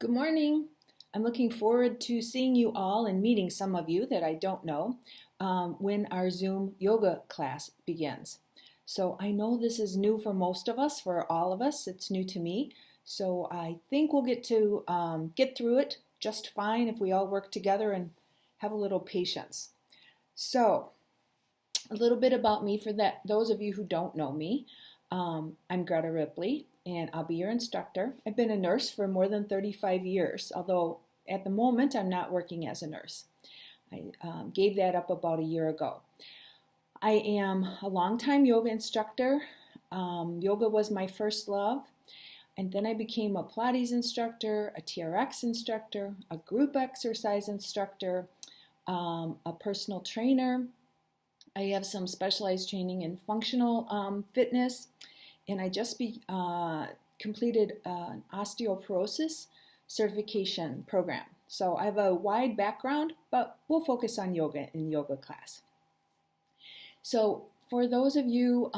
Good morning. I'm looking forward to seeing you all and meeting some of you that I don't know when our Zoom yoga class begins. So I know this is new for most of us, for all of us. It's new to me. So I think we'll get through it just fine if we all work together and have a little patience. So a little bit about me for those of you who don't know me. I'm Greta Ripley, and I'll be your instructor. I've been a nurse for more than 35 years, although at the moment I'm not working as a nurse. I gave that up about a year ago. I am a longtime yoga instructor. Yoga was my first love, and then I became a Pilates instructor, a TRX instructor, a group exercise instructor, a personal trainer. I have some specialized training in functional fitness, and I just completed an osteoporosis certification program. So I have a wide background, but we'll focus on yoga in yoga class. So for those of you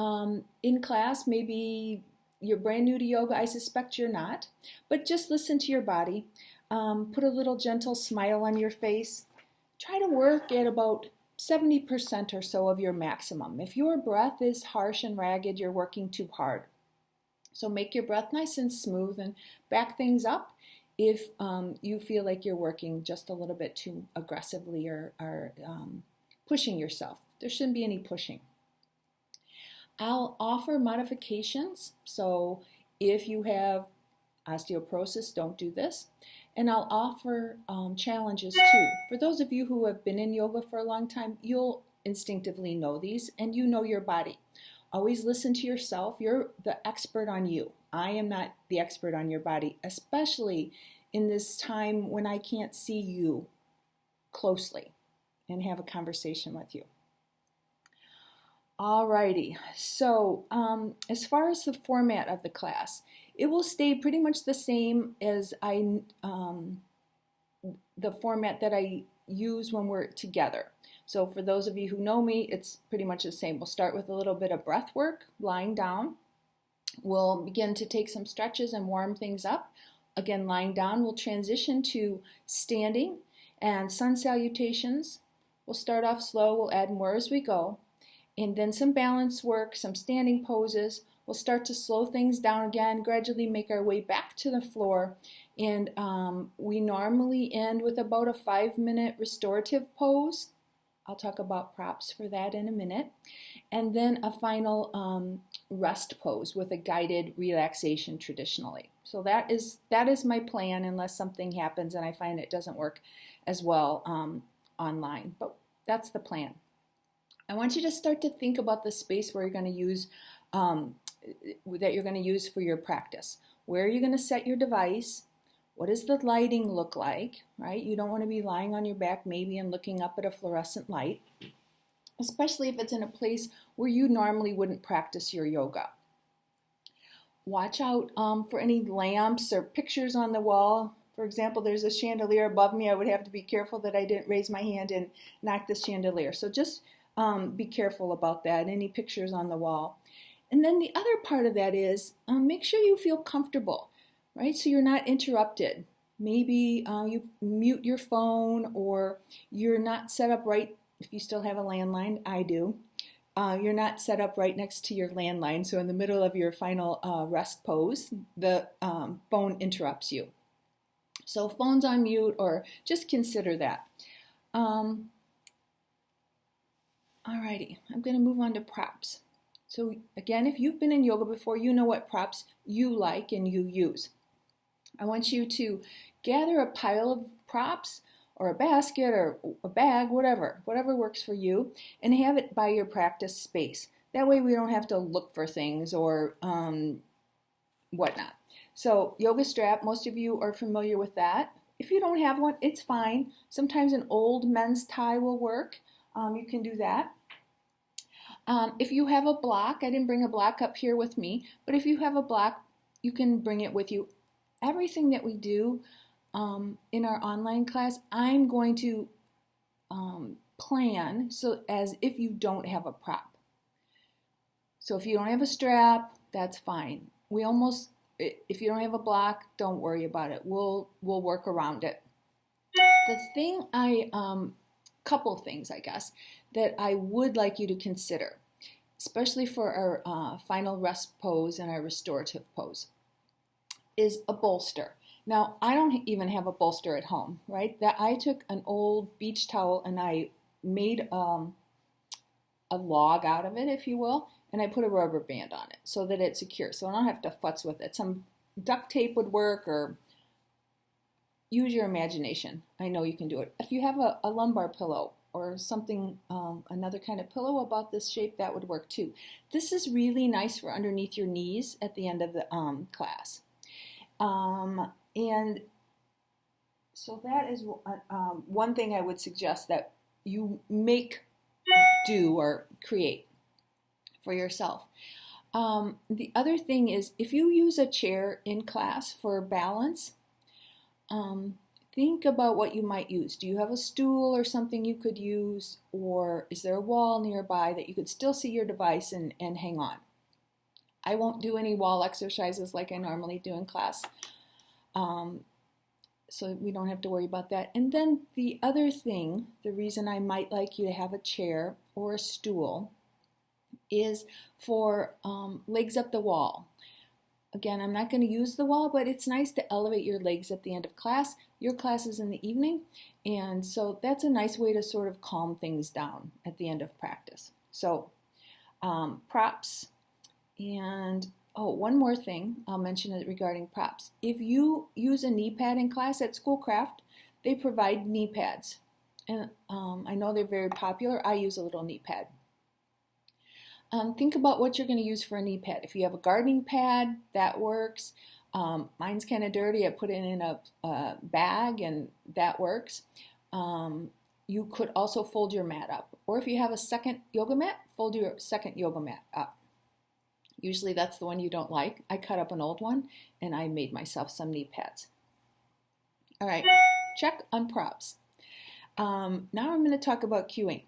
in class, maybe you're brand new to yoga, I suspect you're not, but just listen to your body. Put a little gentle smile on your face. Try to work at about 70% or so of your maximum. If your breath is harsh and ragged, you're working too hard. So make your breath nice and smooth and back things up if you feel like you're working just a little bit too aggressively or pushing yourself. There shouldn't be any pushing. I'll offer modifications. So if you have osteoporosis, don't do this. And I'll offer challenges too. For those of you who have been in yoga for a long time, you'll instinctively know these, and you know your body. Always listen to yourself. You're the expert on you. I am not the expert on your body, especially in this time when I can't see you closely and have a conversation with you. Alrighty, so as far as the format of the class, it will stay pretty much the same as the format that I use when we're together. So for those of you who know me, it's pretty much the same. We'll start with a little bit of breath work, lying down. We'll begin to take some stretches and warm things up. Again, lying down, we'll transition to standing and sun salutations. We'll start off slow, we'll add more as we go. And then some balance work, some standing poses. We'll start to slow things down again, gradually make our way back to the floor. And we normally end with about a 5-minute restorative pose. I'll talk about props for that in a minute. And then a final rest pose with a guided relaxation traditionally. So that is my plan unless something happens and I find it doesn't work as well online. But that's the plan. I want you to start to think about the space where you're going to use for your practice. Where are you going to set your device? What does the lighting look like? Right? You don't want to be lying on your back maybe and looking up at a fluorescent light, especially if it's in a place where you normally wouldn't practice your yoga. Watch out for any lamps or pictures on the wall. For example, there's a chandelier above me. I would have to be careful that I didn't raise my hand and knock the chandelier. So just be careful about that, any pictures on the wall. And then the other part of that is make sure you feel comfortable, right? So you're not interrupted. Maybe you mute your phone or you're not set up right, if you still have a landline, I do. You're not set up right next to your landline, so in the middle of your final rest pose, the phone interrupts you. So phone's on mute or just consider that. Alrighty, I'm going to move on to props. So again, if you've been in yoga before, you know what props you like and you use. I want you to gather a pile of props or a basket or a bag, whatever works for you, and have it by your practice space. That way we don't have to look for things or whatnot. So yoga strap, most of you are familiar with that. If you don't have one, it's fine. Sometimes an old men's tie will work. You can do that. If you have a block, I didn't bring a block up here with me, but if you have a block, you can bring it with you. Everything that we do in our online class, I'm going to plan so as if you don't have a prop. So if you don't have a strap, that's fine. if you don't have a block, don't worry about it. We'll work around it. The thing couple things, I guess, that I would like you to consider, especially for our final rest pose and our restorative pose, is a bolster. Now, I don't even have a bolster at home, right? That I took an old beach towel and I made a log out of it, if you will, and I put a rubber band on it so that it's secure, so I don't have to futz with it. Some duct tape would work, or use your imagination. I know you can do it. If you have a lumbar pillow or something, another kind of pillow about this shape, that would work too. This is really nice for underneath your knees at the end of the class. And so that is one thing I would suggest that you do or create for yourself. The other thing is, if you use a chair in class for balance, think about what you might use. Do you have a stool or something you could use, or is there a wall nearby that you could still see your device and hang on? I won't do any wall exercises like I normally do in class, so we don't have to worry about that. And then the other thing, the reason I might like you to have a chair or a stool, is for legs up the wall. Again, I'm not going to use the wall, but it's nice to elevate your legs at the end of class. Your class is in the evening, and so that's a nice way to sort of calm things down at the end of practice. So props, and one more thing I'll mention regarding props. If you use a knee pad in class at Schoolcraft, they provide knee pads, and I know they're very popular. I use a little knee pad. Think about what you're going to use for a knee pad. If you have a gardening pad, that works. Mine's kind of dirty. I put it in a bag, and that works. You could also fold your mat up. Or if you have a second yoga mat, fold your second yoga mat up. Usually that's the one you don't like. I cut up an old one, and I made myself some knee pads. All right, check on props. Now I'm going to talk about cueing.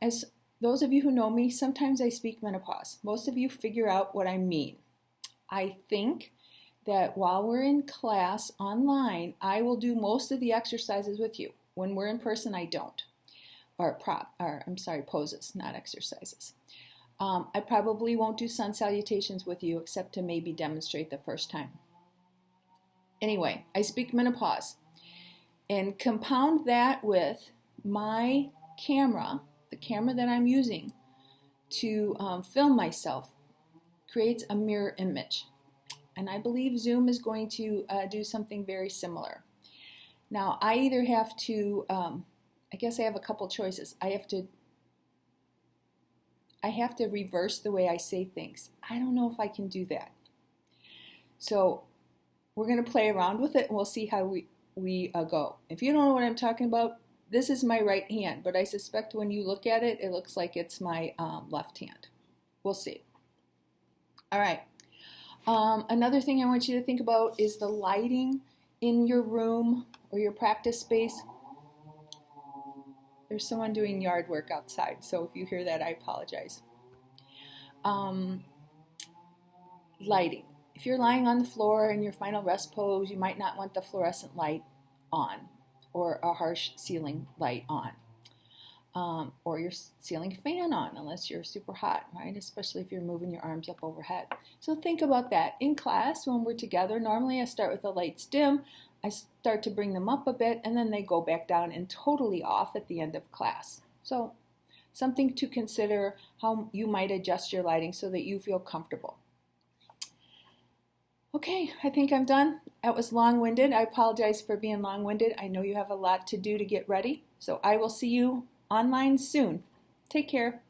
As those of you who know me, sometimes I speak menopause. Most of you figure out what I mean. I think that while we're in class online, I will do most of the exercises with you. When we're in person, I don't. Poses, not exercises. I probably won't do sun salutations with you except to maybe demonstrate the first time. Anyway, I speak menopause. And compound that with my camera, the camera that I'm using to film myself, creates a mirror image. And I believe Zoom is going to do something very similar. Now, I either have to, I guess I have a couple choices. I have to reverse the way I say things. I don't know if I can do that. So we're going to play around with it, and we'll see how we go. If you don't know what I'm talking about, this is my right hand, but I suspect when you look at it, it looks like it's my left hand. We'll see. All right. Another thing I want you to think about is the lighting in your room or your practice space. There's someone doing yard work outside, so if you hear that, I apologize. Lighting. If you're lying on the floor in your final rest pose, you might not want the fluorescent light on, or a harsh ceiling light on, or your ceiling fan on, unless you're super hot, right? Especially if you're moving your arms up overhead. So think about that. In class, when we're together, normally I start with the lights dim, I start to bring them up a bit, and then they go back down and totally off at the end of class. So something to consider, how you might adjust your lighting so that you feel comfortable. Okay, I think I'm done. That was long-winded. I apologize for being long-winded. I know you have a lot to do to get ready, so I will see you online soon. Take care.